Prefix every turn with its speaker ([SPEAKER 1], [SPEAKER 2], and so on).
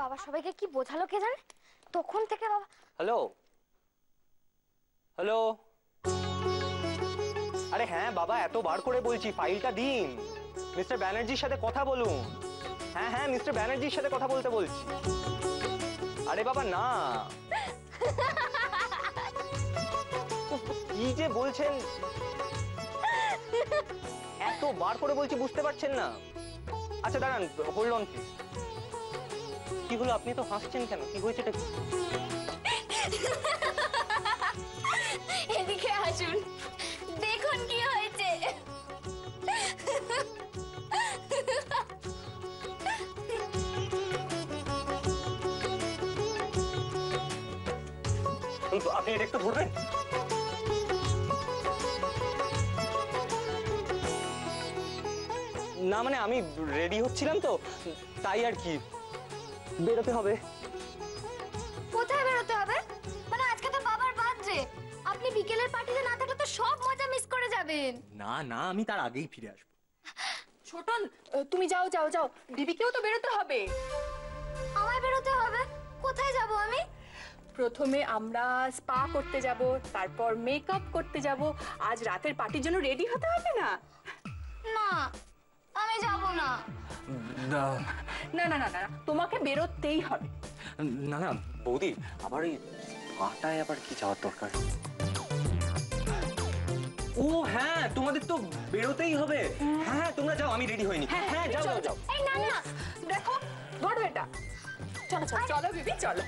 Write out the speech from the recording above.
[SPEAKER 1] বাবা সবাইকে কি বোঝালো কে জানে, তখন থেকে বাবা।
[SPEAKER 2] হ্যালো হ্যালো, আরে হ্যাঁ বাবা, এতবার করে বলছি ফাইলটা দিন, মিস্টার ব্যানার্জির সাথে কথা বলুন। হ্যাঁ হ্যাঁ, মিস্টার ব্যানার্জির সাথে কথা বলতে বলছি। আরে বাবা না, কি যে বলছেন, এতবার করে বলছি, বুঝতে পারছেন না? আচ্ছা দাঁড়ান, হোল্ড অন প্লিজ। কি হলো, আপনি তো হাসছেন কেন, কি হয়েছে এটা?
[SPEAKER 1] এদিকে আসুন, দেখুন কি হয়েছে।
[SPEAKER 2] আপনি এটা একটু ধরবেন? না মানে আমি রেডি হচ্ছিলাম তো, তাই আর কি, বেরোতে হবে।
[SPEAKER 1] কোথায় বেরোতে হবে? মানে আজকে তো বাবার বার্থডে, আপনি বিকেলের পার্টিতে না থাকলে তো সব মজা মিস করে যাবেন।
[SPEAKER 2] না না, আমি তার আগেই ফিরে আসবো।
[SPEAKER 3] ছোটন, তুমি যাও যাও যাও, দিদিকেও তো বেরোতে হবে।
[SPEAKER 1] আমায় বেরোতে হবে? কোথায় যাব আমি?
[SPEAKER 3] প্রথমে আমরা স্পা করতে যাব, তারপর মেকআপ করতে যাব। আজ রাতের পার্টির জন্য রেডি হতে হবে না?
[SPEAKER 1] না, আমি যাব না।
[SPEAKER 3] না না না না, তোমাকে বেরোতেই হবে।
[SPEAKER 2] না না বৌদি, আবার এই পাটায় আবার কি যাওয়ার দরকার? ও হ্যাঁ, তোমাদের তো বেরোতেই হবে। হ্যাঁ তোমরা যাও, আমি রেডি হইনি। হ্যাঁ যাও যাও যাও।
[SPEAKER 1] এই না না,
[SPEAKER 3] দেখো, ধরো এটা। চলো চলো চলো বিবি, চলো।